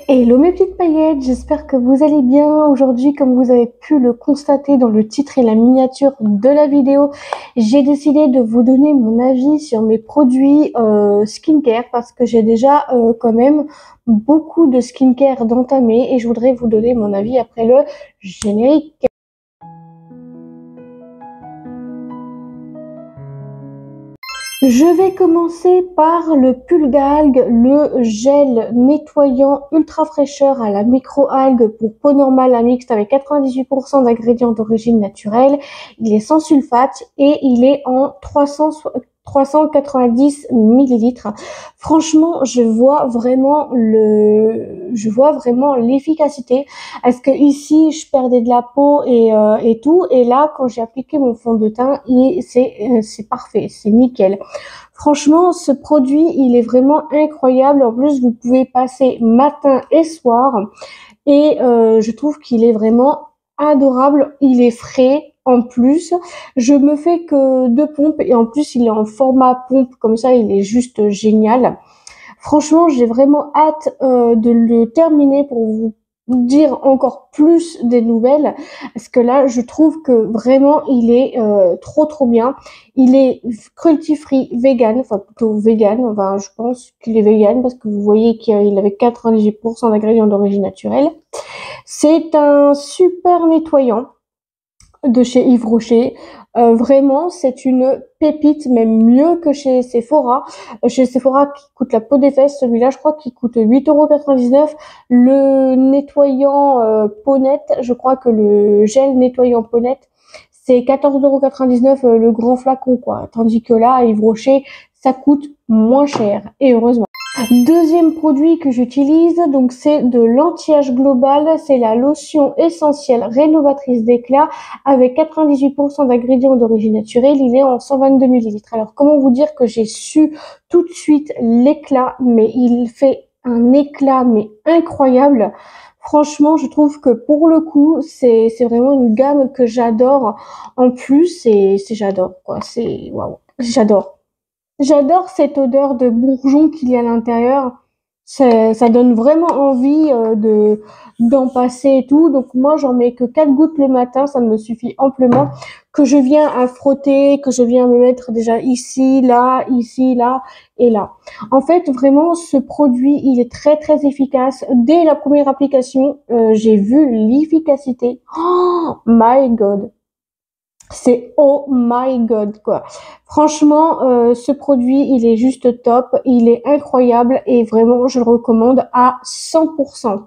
Hello mes petites paillettes, j'espère que vous allez bien. Aujourd'hui, comme vous avez pu le constater dans le titre et la miniature de la vidéo, j'ai décidé de vous donner mon avis sur mes produits skincare parce que j'ai déjà quand même beaucoup de skincare d'entamé et je voudrais vous donner mon avis après le générique. Je vais commencer par le Pulgalgue, le gel nettoyant ultra fraîcheur à la microalgue pour peau normale à mixte avec 98% d'ingrédients d'origine naturelle. Il est sans sulfate et il est en 390 millilitres. Franchement, je vois vraiment l'efficacité. Est-ce que ici, je perdais de la peau et tout, et là, quand j'ai appliqué mon fond de teint, c'est parfait, c'est nickel. Franchement, ce produit, il est vraiment incroyable. En plus, vous pouvez passer matin et soir. Et je trouve qu'il est vraiment adorable. Il est frais en plus. Je me fais que 2 pompes et en plus, il est en format pompe. Comme ça, il est juste génial. Franchement, j'ai vraiment hâte de le terminer pour vous dire encore plus des nouvelles parce que là je trouve que vraiment il est trop bien. Il est cruelty free vegan, enfin plutôt vegan, enfin je pense qu'il est vegan parce que vous voyez qu'il avait 98% d'ingrédients d'origine naturelle. C'est un super nettoyant de chez Yves Rocher. Vraiment, c'est une pépite, même mieux que chez Sephora. Chez Sephora, qui coûte la peau des fesses, celui-là, je crois qu'il coûte 8,99 €. Le nettoyant peau nette, je crois que le gel nettoyant peau nette, c'est 14,99 € le grand flacon, quoi. Tandis que là, à Yves Rocher, ça coûte moins cher. Et heureusement. Deuxième produit que j'utilise, donc c'est de l'anti-âge global, c'est la lotion essentielle rénovatrice d'éclat avec 98% d'ingrédients d'origine naturelle, il est en 122 millilitres. Alors comment vous dire que j'ai su tout de suite l'éclat, mais il fait un éclat mais incroyable. Franchement, je trouve que pour le coup, c'est vraiment une gamme que j'adore. En plus, j'adore quoi, c'est waouh, j'adore. J'adore cette odeur de bourgeon qu'il y a à l'intérieur. Ça donne vraiment envie d'en passer et tout. Donc moi, j'en mets que 4 gouttes le matin, ça me suffit amplement. Que je viens à frotter, que je viens me mettre déjà ici, là et là. En fait, vraiment, ce produit, il est très efficace. Dès la première application, j'ai vu l'efficacité. Oh my God! C'est oh my God quoi. Franchement, ce produit, il est juste top, il est incroyable et vraiment, je le recommande à 100%.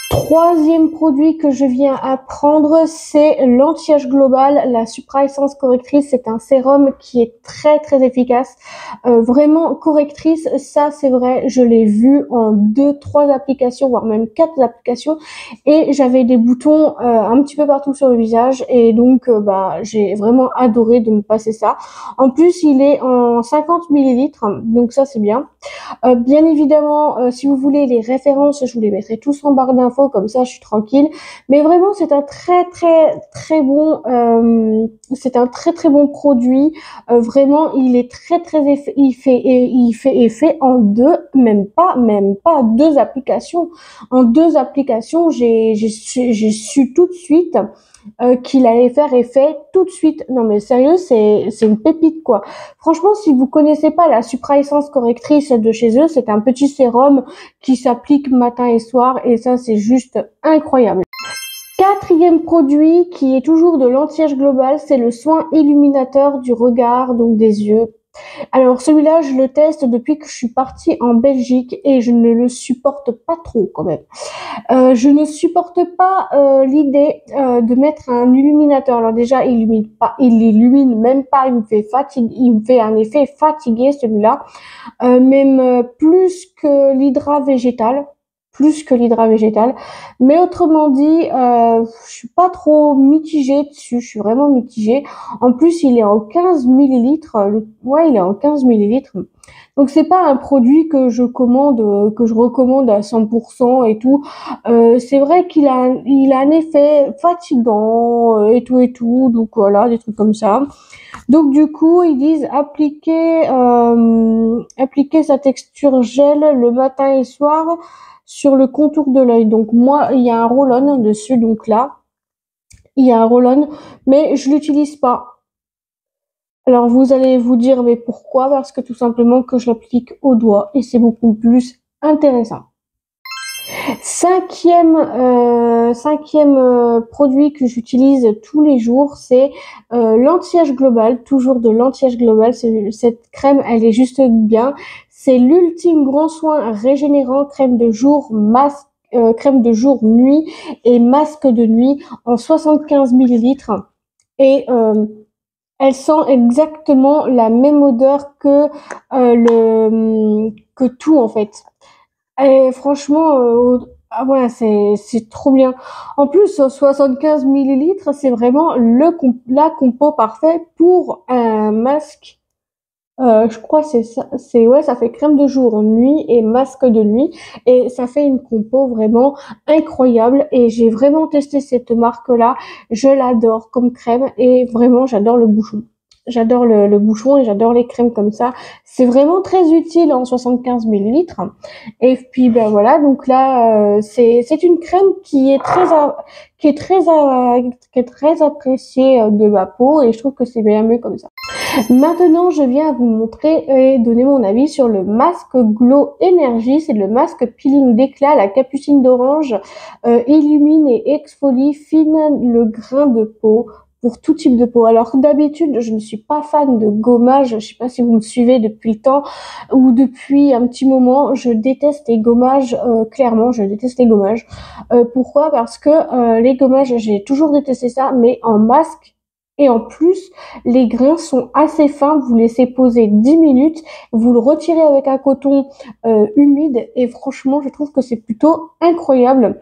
Troisième produit que je viens à prendre, c'est l'anti-âge global, la Supra Essence correctrice. C'est un sérum qui est très efficace, vraiment correctrice. Ça, c'est vrai, je l'ai vu en 2-3 applications, voire même 4 applications, et j'avais des boutons un petit peu partout sur le visage, et donc j'ai vraiment adoré de me passer ça. En plus, il est en 50 millilitres, donc ça c'est bien. Bien évidemment, si vous voulez les références, je vous les mettrai tous en barre d'infos, comme ça je suis tranquille. Mais vraiment, c'est un très bon, c'est un très bon produit. Vraiment, il est il fait effet en même pas 2 applications. En 2 applications, j'ai su tout de suite qu'il allait faire effet tout de suite. Non mais sérieux, c'est une pépite quoi. Franchement, si vous connaissez pas la Supra Essence correctrice de chez eux, c'est un petit sérum qui s'applique matin et soir et ça c'est juste incroyable. Quatrième produit qui est toujours de l'anti-âge global, c'est le soin illuminateur du regard, donc des yeux. Alors celui-là, je le teste depuis que je suis partie en Belgique et je ne le supporte pas trop quand même. Je ne supporte pas l'idée de mettre un illuminateur. Alors déjà, il illumine même pas, il me fait un effet fatigué celui-là, même plus que l'hydra végétal. Mais autrement dit, je suis pas trop mitigée dessus, je suis vraiment mitigée. En plus, il est en 15 millilitres. Ouais, il est en 15 millilitres. Donc c'est pas un produit que je commande, que je recommande à 100% et tout. C'est vrai il a un effet fatigant et tout. Donc voilà, des trucs comme ça. Donc du coup, ils disent appliquer sa texture gel le matin et soir sur le contour de l'œil. Donc moi, il y a un roll-on dessus, donc là, il y a un roll-on, mais je l'utilise pas. Alors vous allez vous dire mais pourquoi? Parce que tout simplement que je l'applique au doigt et c'est beaucoup plus intéressant. Cinquième produit que j'utilise tous les jours, c'est l'anti-âge global, toujours de l'anti-âge global. Cette crème, elle est juste bien. C'est l'ultime grand soin régénérant, crème de jour, nuit et masque de nuit en 75 millilitres. Et elle sent exactement la même odeur que tout en fait. Et franchement, ah ouais, c'est trop bien. En plus, 75 millilitres, c'est vraiment la compo parfait pour un masque. Je crois que c'est ça, ouais, ça fait crème de jour, nuit et masque de nuit et ça fait une compo vraiment incroyable et j'ai vraiment testé cette marque-là. Je l'adore comme crème et vraiment j'adore le bouchon. J'adore le bouchon et j'adore les crèmes comme ça. C'est vraiment très utile en 75 millilitres. Et puis ben voilà, donc là c'est une crème qui est très appréciée de ma peau et je trouve que c'est bien mieux comme ça. Maintenant, je viens vous montrer et donner mon avis sur le masque Glow Energy. C'est le masque peeling d'éclat à la capucine d'orange, illumine et exfolie fine le grain de peau pour tout type de peau. Alors d'habitude, je ne suis pas fan de gommage. Je sais pas si vous me suivez depuis le temps ou depuis un petit moment. Je déteste les gommages. Clairement, je déteste les gommages. Pourquoi? Parce que les gommages, j'ai toujours détesté ça, mais en masque. Et en plus, les grains sont assez fins, vous laissez poser 10 minutes, vous le retirez avec un coton humide et franchement, je trouve que c'est plutôt incroyable.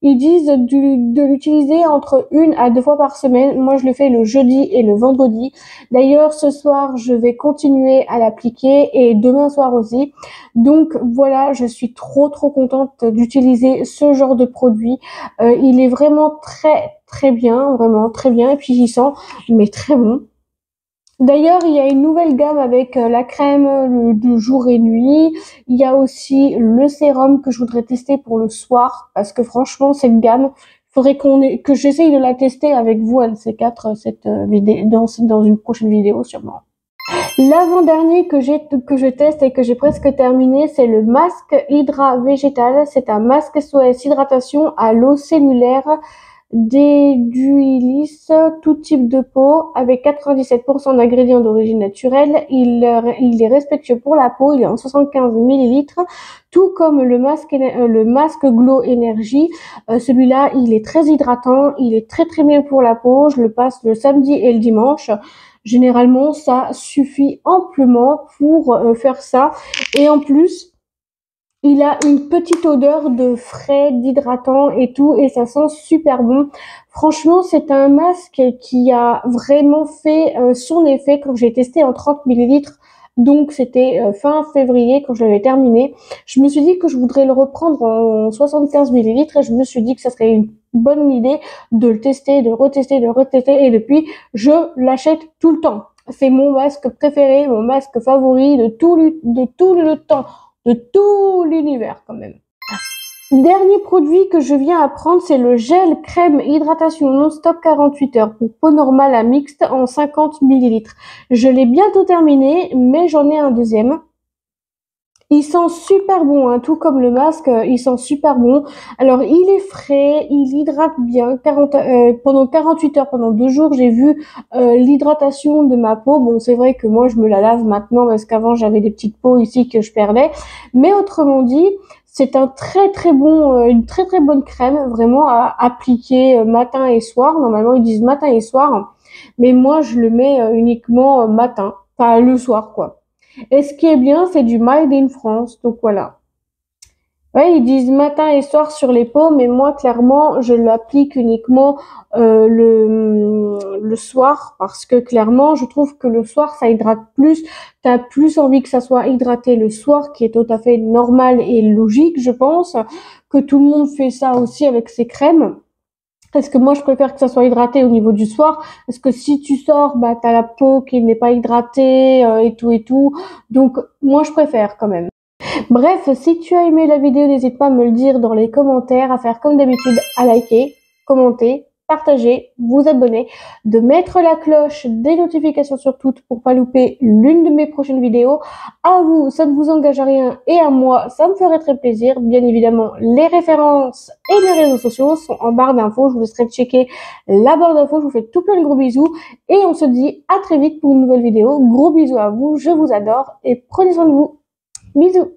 Ils disent de l'utiliser entre 1 à 2 fois par semaine. Moi, je le fais le jeudi et le vendredi. D'ailleurs, ce soir, je vais continuer à l'appliquer et demain soir aussi. Donc voilà, je suis trop contente d'utiliser ce genre de produit. Il est vraiment très bien, vraiment très bien et puis il sent mais très bon. D'ailleurs, il y a une nouvelle gamme avec la crème de jour et nuit. Il y a aussi le sérum que je voudrais tester pour le soir parce que franchement, cette gamme, faudrait que j'essaye de la tester avec vous, LC4, cette vidéo, dans une prochaine vidéo sûrement. L'avant-dernier que je teste et que j'ai presque terminé, c'est le masque Hydra Végétal. C'est un masque SOS hydratation à l'eau cellulaire déduilisse tout type de peau avec 97% d'ingrédients d'origine naturelle. Il est respectueux pour la peau, il est en 75 millilitres, tout comme le masque Glow Energy. Celui-là, il est très hydratant, il est très bien pour la peau. Je le passe le samedi et le dimanche. Généralement, ça suffit amplement pour faire ça. Et en plus, il a une petite odeur de frais, d'hydratant et tout, et ça sent super bon. Franchement, c'est un masque qui a vraiment fait son effet quand j'ai testé en 30 millilitres. Donc, c'était fin février quand je l'avais terminé. Je me suis dit que je voudrais le reprendre en 75 millilitres et je me suis dit que ça serait une bonne idée de le tester, de retester, et depuis, je l'achète tout le temps. C'est mon masque préféré, mon masque favori de tout le temps, de tout l'univers quand même. Dernier produit que je viens à prendre, c'est le gel crème hydratation non-stop 48 heures pour peau normale à mixte en 50 millilitres. Je l'ai bientôt terminé, mais j'en ai un deuxième. Il sent super bon, hein, tout comme le masque, il sent super bon. Alors, il est frais, il hydrate bien. Pendant 48 heures, pendant 2 jours, j'ai vu l'hydratation de ma peau. Bon, c'est vrai que moi, je me la lave maintenant parce qu'avant, j'avais des petites peaux ici que je perdais. Mais autrement dit, c'est un une très bonne crème, vraiment à appliquer matin et soir. Normalement, ils disent matin et soir, mais moi, je le mets uniquement matin, enfin le soir, quoi. Et ce qui est bien, c'est du Made in France. Donc voilà. Ouais, ils disent matin et soir sur les peaux, mais moi, clairement, je l'applique uniquement le soir parce que clairement, je trouve que le soir, ça hydrate plus. T'as plus envie que ça soit hydraté le soir, qui est tout à fait normal et logique, je pense, que tout le monde fait ça aussi avec ses crèmes. Parce que moi, je préfère que ça soit hydraté au niveau du soir. Parce que si tu sors, bah, t'as la peau qui n'est pas hydratée et tout et tout. Donc, moi, je préfère quand même. Bref, si tu as aimé la vidéo, n'hésite pas à me le dire dans les commentaires, à faire comme d'habitude, à liker, commenter, partager, vous abonner, de mettre la cloche des notifications sur toutes pour pas louper l'une de mes prochaines vidéos. À vous, ça ne vous engage à rien et à moi, ça me ferait très plaisir. Bien évidemment, les références et les réseaux sociaux sont en barre d'infos. Je vous laisserai checker la barre d'infos. Je vous fais tout plein de gros bisous et on se dit à très vite pour une nouvelle vidéo. Gros bisous à vous, je vous adore et prenez soin de vous. Bisous.